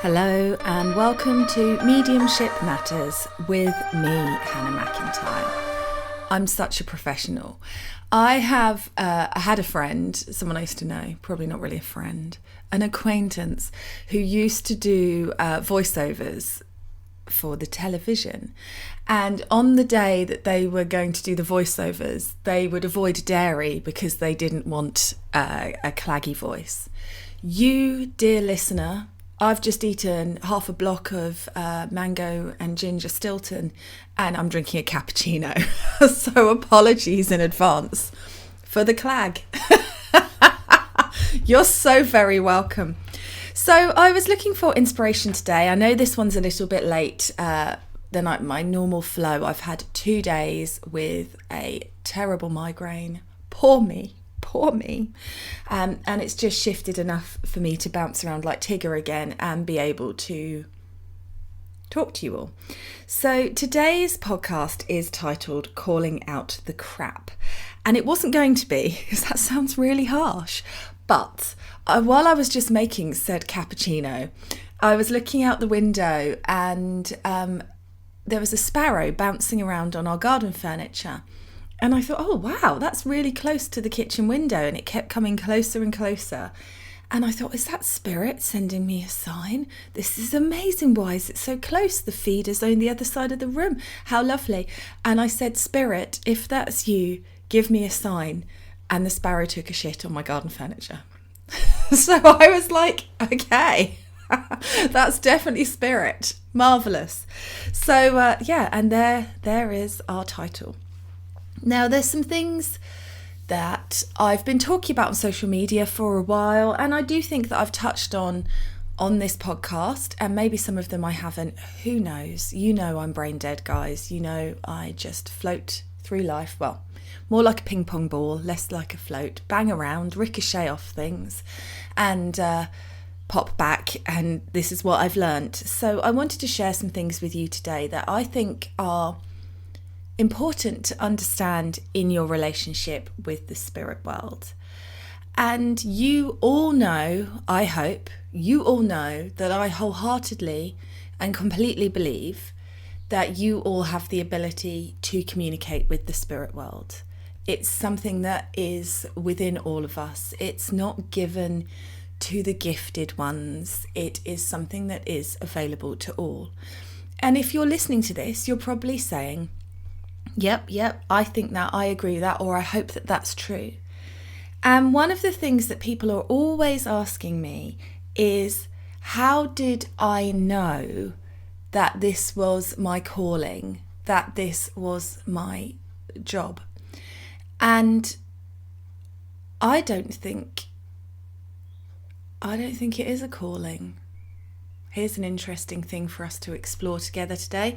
Hello and welcome to Mediumship Matters with me, Hannah Macintyre. I'm such a professional. I had a friend, someone I used to know, probably not really a friend, an acquaintance who used to do voiceovers for the television. And on the day that they were going to do the voiceovers, they would avoid dairy because they didn't want a claggy voice. You, dear listener, I've just eaten half a block of mango and ginger Stilton and I'm drinking a cappuccino. So apologies in advance for the clag. You're so very welcome. So I was looking for inspiration today. I know this one's a little bit late than my normal flow. I've had 2 days with a terrible migraine. Poor me. And it's just shifted enough for me to bounce around like Tigger again and be able to talk to you all. So today's podcast is titled Calling Out the Crap. And it wasn't going to be, because that sounds really harsh. But while I was just making said cappuccino, I was looking out the window and there was a sparrow bouncing around on our garden furniture. And I thought, oh, wow, that's really close to the kitchen window. And it kept coming closer and closer. And I thought, is that spirit sending me a sign? This is amazing. Why is it so close? The feeder's on the other side of the room. How lovely. And I said, Spirit, if that's you, give me a sign. And the sparrow took a shit on my garden furniture. So I was like, okay, that's definitely spirit. Marvellous. So, and there is our title. Now, there's some things that I've been talking about on social media for a while, and I do think that I've touched on this podcast, and maybe some of them I haven't. Who knows? You know I'm brain dead, guys. You know I just float through life. Well, more like a ping pong ball, less like a float. Bang around, ricochet off things, and pop back, and this is what I've learnt. So I wanted to share some things with you today that I think are important to understand in your relationship with the spirit world. And you all know, I hope, you all know that I wholeheartedly and completely believe that you all have the ability to communicate with the spirit world. It's something that is within all of us. It's not given to the gifted ones. It is something that is available to all. And if you're listening to this, you're probably saying, Yep, I think that, I agree with that, or I hope that that's true. And one of the things that people are always asking me is, how did I know that this was my calling, that this was my job? And I don't think it is a calling. Here's an interesting thing for us to explore together today.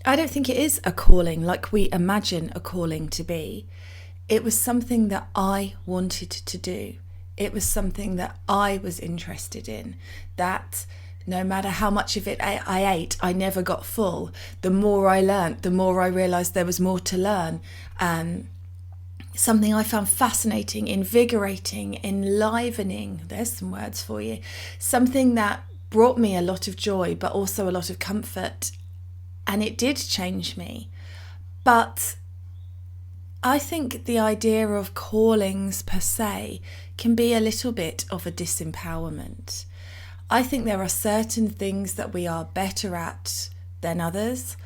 I don't think it is a calling like we imagine a calling to be. It was something that I wanted to do. It was something that I was interested in. That no matter how much of it I ate, I never got full. The more I learnt, the more I realised there was more to learn. Something I found fascinating, invigorating, enlivening. There's some words for you. Something that brought me a lot of joy, but also a lot of comfort. And it did change me. But I think the idea of callings per se can be a little bit of a disempowerment. I think there are certain things that we are better at than others.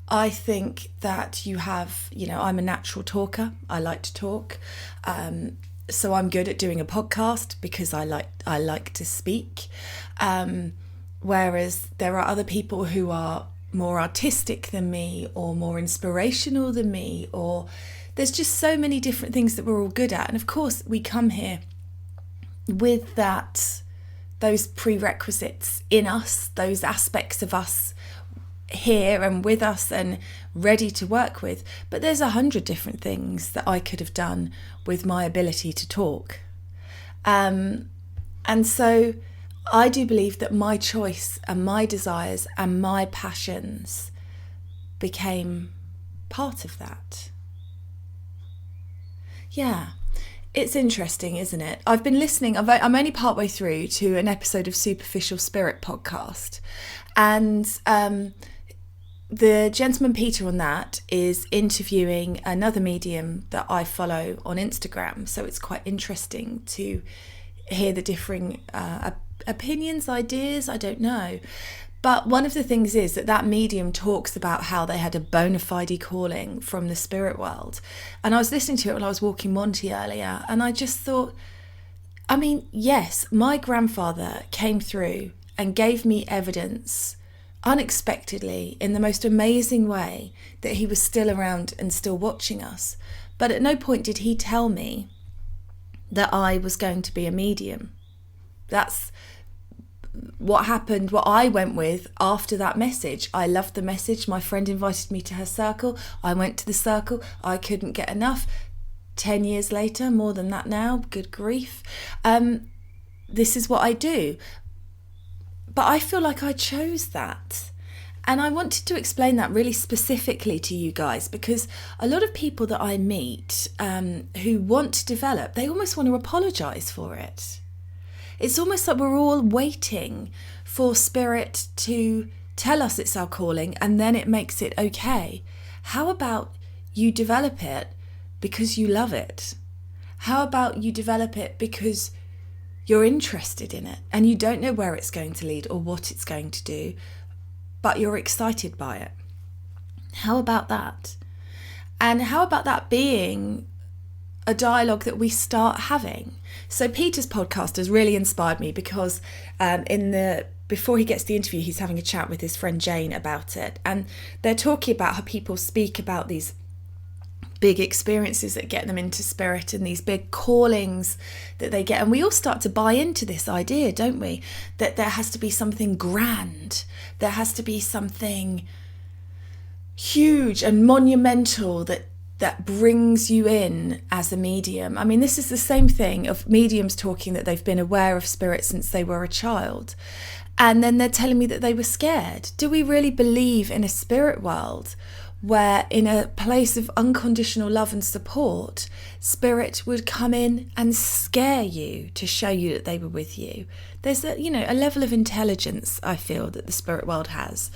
I think that you have, I'm a natural talker. I like to talk. So I'm good at doing a podcast because I like to speak. Whereas there are other people who are more artistic than me or more inspirational than me, or there's just so many different things that we're all good at. And of course we come here with those prerequisites in us, those aspects of us here and with us and ready to work with. But there's 100 different things that I could have done with my ability to talk. And so I do believe that my choice and my desires and my passions became part of that. Yeah, It's interesting, isn't it? I've been listening, I'm only partway through to an episode of Superficial Spirit podcast. And the gentleman Peter on that is interviewing another medium that I follow on Instagram. So it's quite interesting to hear the differing opinions, ideas, I don't know. But one of the things is that medium talks about how they had a bona fide calling from the spirit world. And I was listening to it when I was walking Monty earlier, and I just thought, I mean, yes, my grandfather came through and gave me evidence unexpectedly in the most amazing way that he was still around and still watching us. But at no point did he tell me that I was going to be a medium. That's what happened, what I went with after that message. I loved the message. My friend invited me to her circle. I went to the circle. I couldn't get enough. 10 years later, more than that now, good grief. This is what I do. But I feel like I chose that. And I wanted to explain that really specifically to you guys, because a lot of people that I meet who want to develop, they almost want to apologise for it. It's almost like we're all waiting for spirit to tell us it's our calling, and then it makes it okay. How about you develop it because you love it? How about you develop it because you're interested in it and you don't know where it's going to lead or what it's going to do, but you're excited by it? How about that? And how about that being a dialogue that we start having? So Peter's podcast has really inspired me because before he gets the interview, he's having a chat with his friend Jane about it, and they're talking about how people speak about these big experiences that get them into spirit and these big callings that they get. And we all start to buy into this idea, don't we? That there has to be something grand. There has to be something huge and monumental that brings you in as a medium. I mean, this is the same thing of mediums talking that they've been aware of spirit since they were a child. And then they're telling me that they were scared. Do we really believe in a spirit world where, in a place of unconditional love and support, spirit would come in and scare you to show you that they were with you? There's a level of intelligence, I feel, that the spirit world has.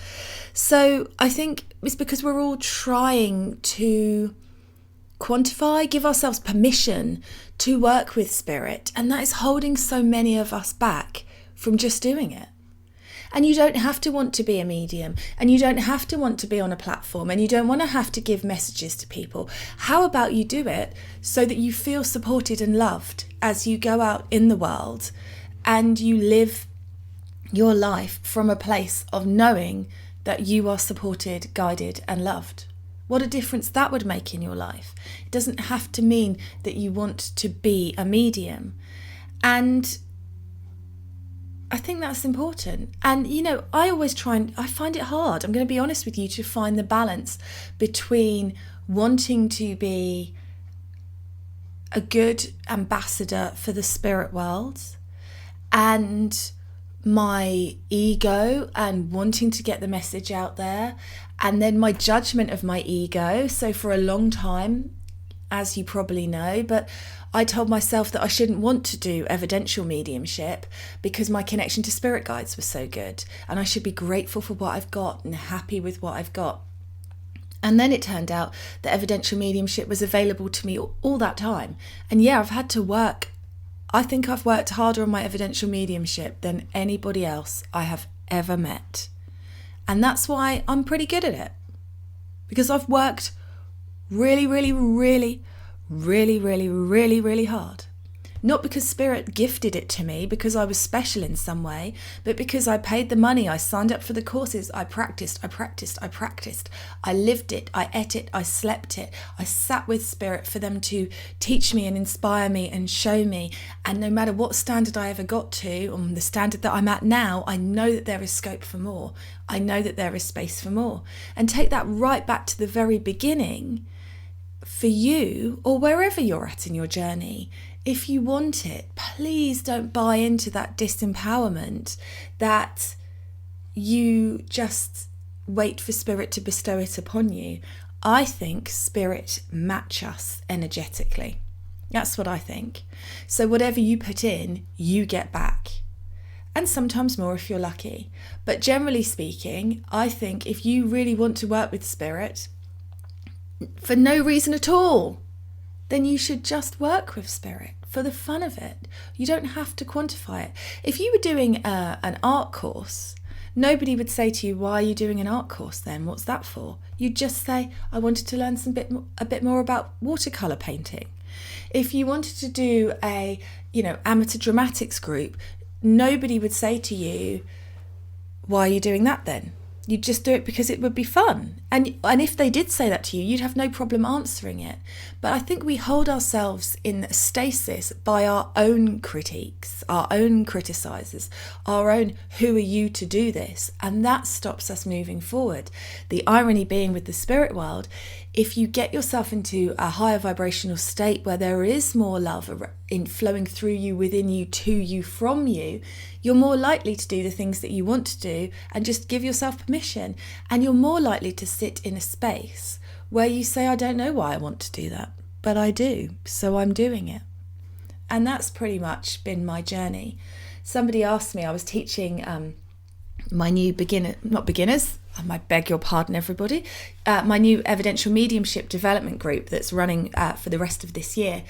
So I think it's because we're all trying to quantify, give ourselves permission to work with spirit, and that is holding so many of us back from just doing it. And you don't have to want to be a medium, and you don't have to want to be on a platform, and you don't want to have to give messages to people. How about you do it so that you feel supported and loved as you go out in the world and you live your life from a place of knowing that you are supported, guided and loved? What a difference that would make in your life. It doesn't have to mean that you want to be a medium. And I think that's important. And, I always I find it hard, I'm going to be honest with you, to find the balance between wanting to be a good ambassador for the spirit world and my ego and wanting to get the message out there, and then my judgment of my ego. So for a long time, as you probably know, but I told myself that I shouldn't want to do evidential mediumship because my connection to spirit guides was so good, and I should be grateful for what I've got and happy with what I've got. And then it turned out that evidential mediumship was available to me all that time. And yeah, I've had to work. I think I've worked harder on my evidential mediumship than anybody else I have ever met. And that's why I'm pretty good at it, because I've worked really, really, really, really, really, really, really hard. Not because spirit gifted it to me, because I was special in some way, but because I paid the money, I signed up for the courses, I practiced, I lived it, I ate it, I slept it, I sat with spirit for them to teach me and inspire me and show me. And no matter what standard I ever got to, or the standard that I'm at now, I know that there is scope for more. I know that there is space for more. And take that right back to the very beginning. For you, or wherever you're at in your journey, if you want it, please don't buy into that disempowerment that you just wait for spirit to bestow it upon you. I think spirit match us energetically. That's what I think. So whatever you put in, you get back. And sometimes more if you're lucky. But generally speaking, I think if you really want to work with spirit for no reason at all, then you should just work with spirit for the fun of it. You don't have to quantify it. If you were doing an art course, nobody would say to you, why are you doing an art course then? What's that for? You'd just say, I wanted to learn a bit more about watercolour painting. If you wanted to do a, amateur dramatics group, nobody would say to you, why are you doing that then? You'd just do it because it would be fun. And if they did say that to you, you'd have no problem answering it. But I think we hold ourselves in stasis by our own critiques, our own criticisers, our own who are you to do this? And that stops us moving forward. The irony being with the spirit world, if you get yourself into a higher vibrational state where there is more love in flowing through you, within you, to you, from you, you're more likely to do the things that you want to do and just give yourself permission. And you're more likely to sit in a space where you say, I don't know why I want to do that, but I do, so I'm doing it. And that's pretty much been my journey. Somebody asked me, I was teaching my new I beg your pardon everybody, my new evidential mediumship development group that's running for the rest of this year.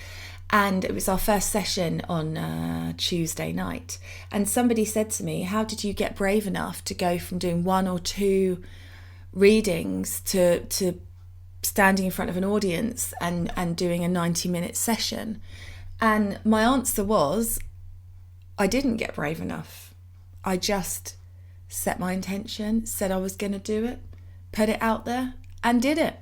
And it was our first session on Tuesday night. And somebody said to me, how did you get brave enough to go from doing 1 or 2 readings to standing in front of an audience and doing a 90-minute session? And my answer was, I didn't get brave enough. I just set my intention, said I was going to do it, put it out there and did it.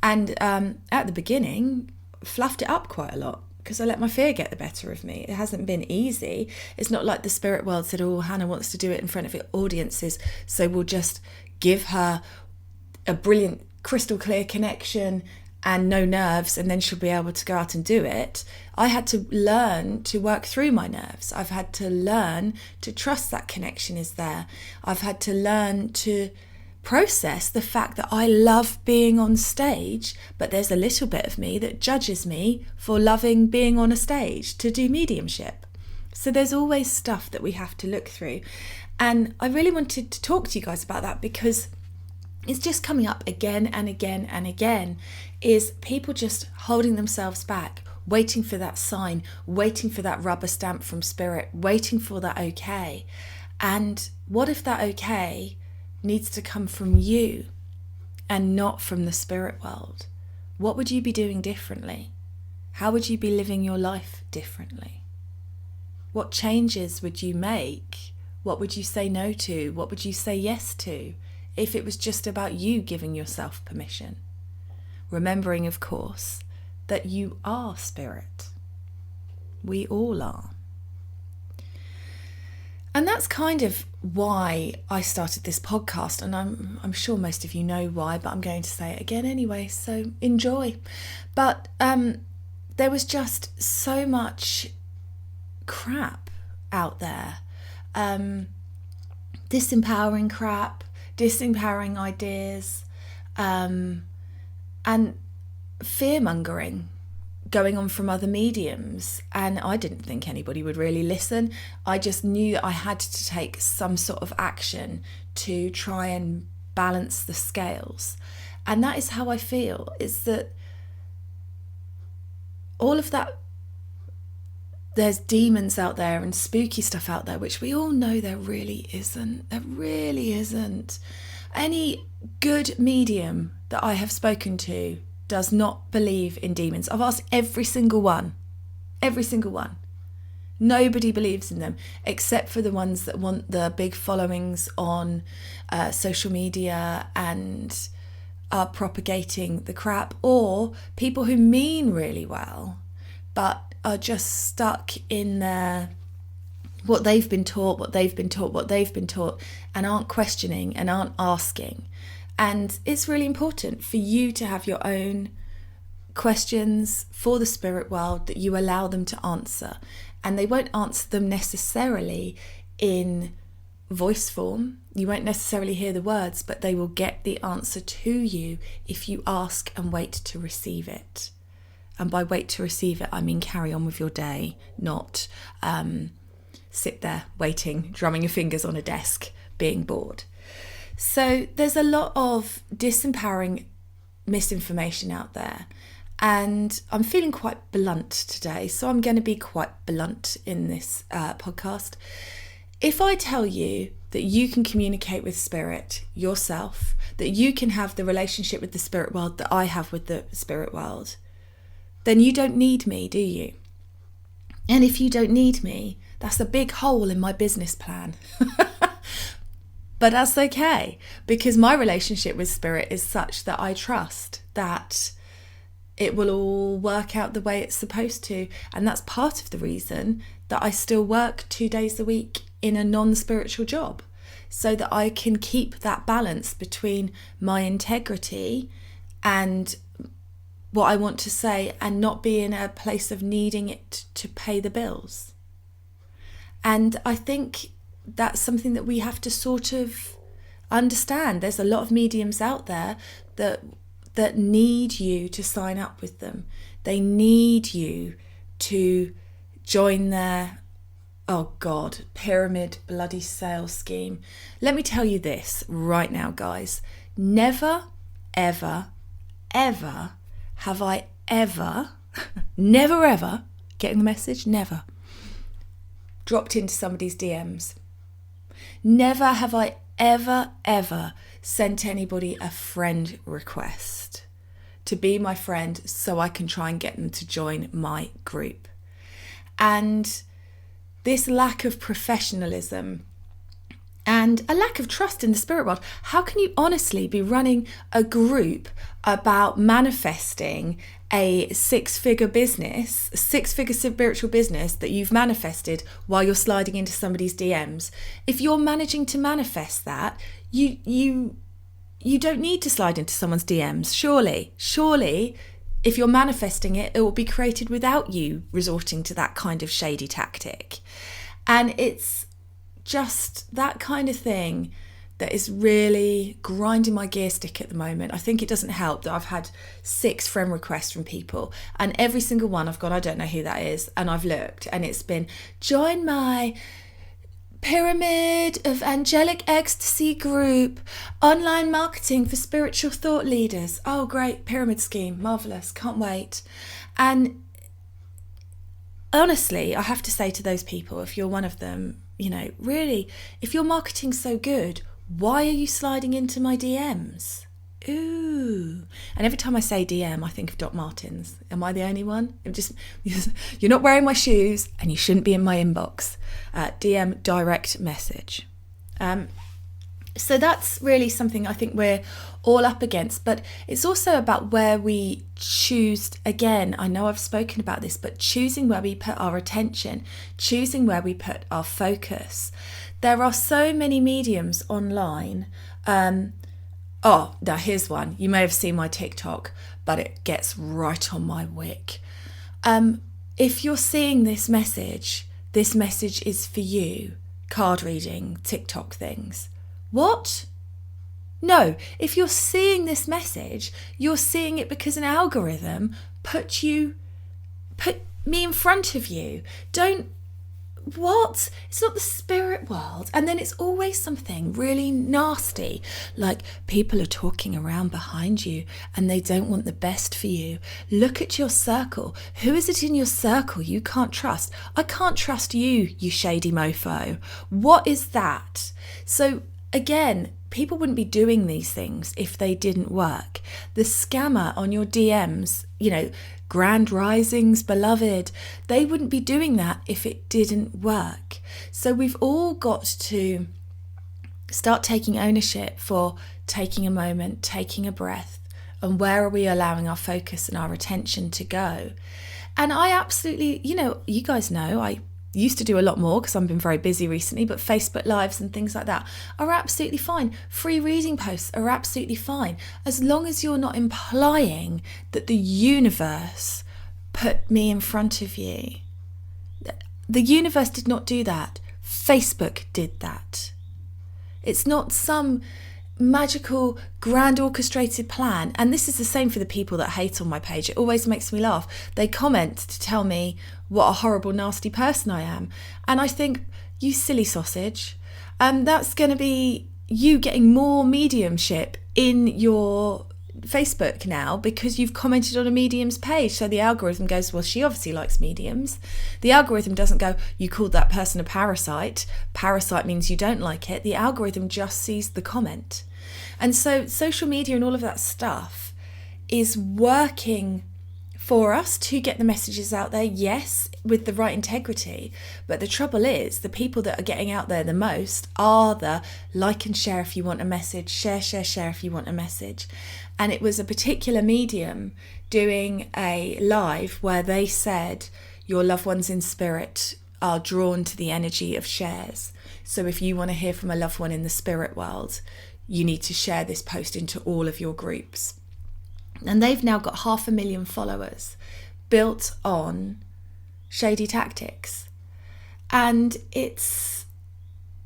And at the beginning, fluffed it up quite a lot because I let my fear get the better of me. It hasn't been easy. It's not like the spirit world said, oh, Hannah wants to do it in front of audiences, so we'll just give her a brilliant crystal clear connection and no nerves and then she'll be able to go out and do it. I had to learn to work through my nerves. I've had to learn to trust that connection is there. I've had to learn to process the fact that I love being on stage, but there's a little bit of me that judges me for loving being on a stage to do mediumship. So there's always stuff that we have to look through. And I really wanted to talk to you guys about that because it's just coming up again and again and again, is people just holding themselves back, waiting for that sign, waiting for that rubber stamp from spirit, waiting for that okay. And what if that okay needs to come from you and not from the spirit world? What would you be doing differently? How would you be living your life differently? What changes would you make? What would you say no to? What would you say yes to if it was just about you giving yourself permission? Remembering, of course, that you are spirit. We all are. And that's kind of why I started this podcast, and I'm sure most of you know why, but I'm going to say it again anyway, so enjoy. But there was just so much crap out there. Disempowering crap, disempowering ideas, and fear-mongering going on from other mediums, and I didn't think anybody would really listen. I just knew that I had to take some sort of action to try and balance the scales. And that is how I feel, is that all of that, there's demons out there and spooky stuff out there, which we all know there really isn't. There really isn't. Any good medium that I have spoken to does not believe in demons. I've asked every single one. Nobody believes in them, except for the ones that want the big followings on social media and are propagating the crap, or people who mean really well, but are just stuck in their what they've been taught, and aren't questioning and aren't asking. And it's really important for you to have your own questions for the spirit world that you allow them to answer. And they won't answer them necessarily in voice form. You won't necessarily hear the words, but they will get the answer to you if you ask and wait to receive it. And by wait to receive it, I mean carry on with your day, not sit there waiting, drumming your fingers on a desk, being bored. So there's a lot of disempowering misinformation out there. And I'm feeling quite blunt today, so I'm going to be quite blunt in this podcast. If I tell you that you can communicate with spirit yourself, that you can have the relationship with the spirit world that I have with the spirit world, then you don't need me, do you? And if you don't need me, that's a big hole in my business plan. But that's okay, because my relationship with spirit is such that I trust that it will all work out the way it's supposed to. And that's part of the reason that I still work 2 days a week in a non-spiritual job, so that I can keep that balance between my integrity and what I want to say, and not be in a place of needing it to pay the bills. And I think that's something that we have to sort of understand. There's a lot of mediums out there that need you to sign up with them. They need you to join their, oh God, pyramid bloody sales scheme. Let me tell you this right now, guys. Never, ever, ever have I ever, never ever, getting the message? Never. Dropped into somebody's DMs. Never have I ever sent anybody a friend request to be my friend so I can try and get them to join my group. And this lack of professionalism and a lack of trust in the spirit world, how can you honestly be running a group about manifesting a six-figure business, a six-figure spiritual business that you've manifested while you're sliding into somebody's DMs? If you're managing to manifest that, you don't need to slide into someone's DMs, surely. If you're manifesting it, it will be created without you resorting to that kind of shady tactic. And it's just that kind of thing that is really grinding my gear stick at the moment. I think it doesn't help that I've had 6 friend requests from people, and every single one I've gone, I don't know who that is, and I've looked, and it's been, join my pyramid of angelic ecstasy group, online marketing for spiritual thought leaders. Oh great, pyramid scheme, marvellous, can't wait. And honestly, I have to say to those people, if you're one of them, really, if your marketing's so good, why are you sliding into my DMs? Ooh. And every time I say DM, I think of Doc Martens. Am I the only one? You're not wearing my shoes and you shouldn't be in my inbox. DM direct message. So that's really something I think we're all up against, but it's also about where we choose. Again, I know I've spoken about this, but choosing where we put our attention, choosing where we put our focus. There are so many mediums online. Oh, now here's one. You may have seen my TikTok, but it gets right on my wick. If you're seeing this message is for you. Card reading, TikTok things. What? No, if you're seeing this message, you're seeing it because an algorithm put me in front of you. What? It's not the spirit world. And then it's always something really nasty, like people are talking around behind you and they don't want the best for you. Look at your circle. Who is it in your circle you can't trust? I can't trust you, you shady mofo. What is that? So again, people wouldn't be doing these things if they didn't work. The scammer on your DMs, grand risings, beloved, they wouldn't be doing that if it didn't work. So we've all got to start taking ownership for taking a moment, taking a breath, and where are we allowing our focus and our attention to go. And I absolutely, you guys know, I used to do a lot more because I've been very busy recently, but Facebook Lives and things like that are absolutely fine. Free reading posts are absolutely fine, as long as you're not implying that the universe put me in front of you. The universe did not do that. Facebook did that. It's not some magical, grand orchestrated plan. And this is the same for the people that hate on my page. It always makes me laugh. They comment to tell me what a horrible, nasty person I am. And I think, you silly sausage. That's going to be you getting more mediumship in your Facebook now because you've commented on a medium's page. So the algorithm goes, well, she obviously likes mediums. The algorithm doesn't go, you called that person a parasite. Parasite means you don't like it. The algorithm just sees the comment. And so social media and all of that stuff is working for us to get the messages out there, yes, with the right integrity. But the trouble is, the people that are getting out there the most are the like and share if you want a message, share if you want a message. And it was a particular medium doing a live where they said your loved ones in spirit are drawn to the energy of shares. So if you want to hear from a loved one in the spirit world, you need to share this post into all of your groups. And they've now got 500,000 followers built on shady tactics. And it's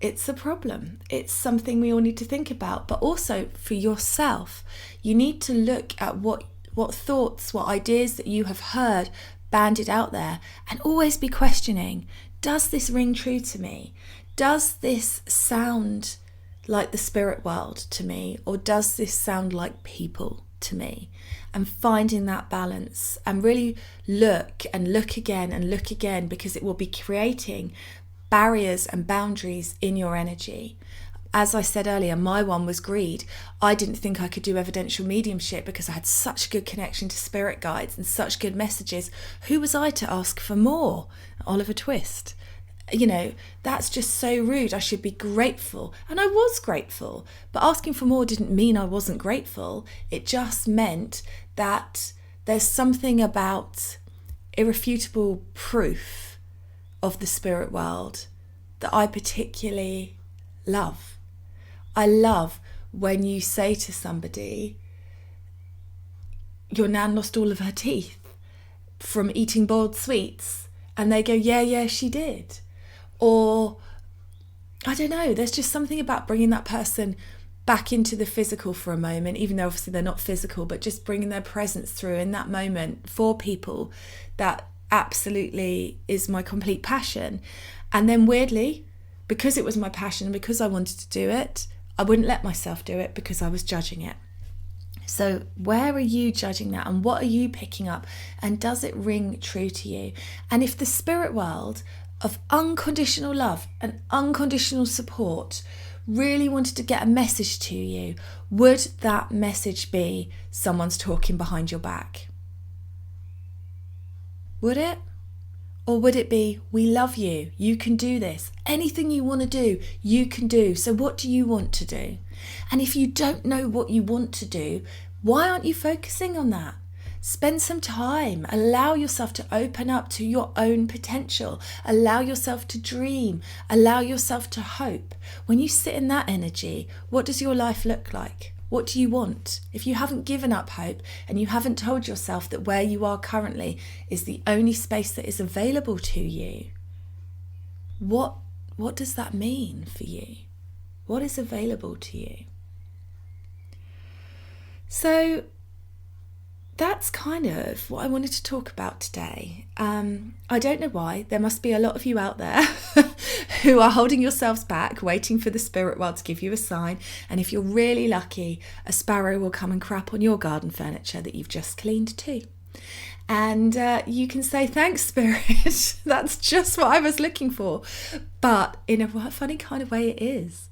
a problem. It's something we all need to think about. But also for yourself, you need to look at what thoughts, what ideas that you have heard banded out there, and always be questioning, does this ring true to me? Does this sound like the spirit world to me? Or does this sound like people to me? And finding that balance, and really look again, because it will be creating barriers and boundaries in your energy. As I said earlier, my one was greed. I didn't think I could do evidential mediumship because I had such a good connection to spirit guides and such good messages. Who was I to ask for more? Oliver Twist. You know, that's just so rude. I should be grateful. And I was grateful. But asking for more didn't mean I wasn't grateful. It just meant that there's something about irrefutable proof of the spirit world that I particularly love. I love when you say to somebody, your nan lost all of her teeth from eating boiled sweets. And they go, yeah, she did. Or, I don't know, there's just something about bringing that person back into the physical for a moment, even though obviously they're not physical, but just bringing their presence through in that moment for people, that absolutely is my complete passion. And then weirdly, because it was my passion, because I wanted to do it, I wouldn't let myself do it because I was judging it. So where are you judging that, and what are you picking up, and does it ring true to you? And if the spirit world of unconditional love and unconditional support really wanted to get a message to you, would that message be someone's talking behind your back? Would it? Or would it be, we love you, you can do this, anything you want to do, you can do, so what do you want to do? And if you don't know what you want to do, why aren't you focusing on that? Spend some time, allow yourself to open up to your own potential, allow yourself to dream, allow yourself to hope. When you sit in that energy, what does your life look like? What do you want? If you haven't given up hope and you haven't told yourself that where you are currently is the only space that is available to you, what does that mean for you? What is available to you? So that's kind of what I wanted to talk about today. I don't know why. There must be a lot of you out there who are holding yourselves back, waiting for the spirit world to give you a sign. And if you're really lucky, a sparrow will come and crap on your garden furniture that you've just cleaned too. And you can say, thanks, Spirit. That's just what I was looking for. But in a funny kind of way it is.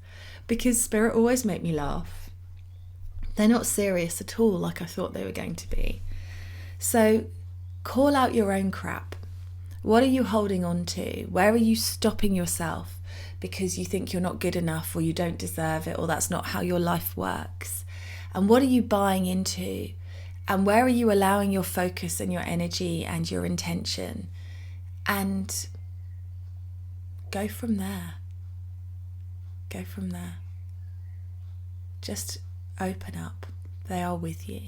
Because Spirit always make me laugh. They're not serious at all like I thought they were going to be. So call out your own crap. What are you holding on to? Where are you stopping yourself because you think you're not good enough, or you don't deserve it, or that's not how your life works? And what are you buying into? And where are you allowing your focus and your energy and your intention? And go from there. Go from there. Just open up. They are with you.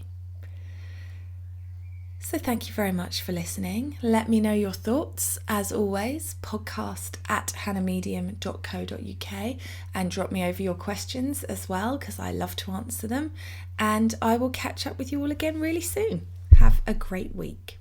So thank you very much for listening. Let me know your thoughts, as always, podcast@hannahmedium.co.uk, and drop me over your questions as well, because I love to answer them. And I will catch up with you all again really soon. Have a great week.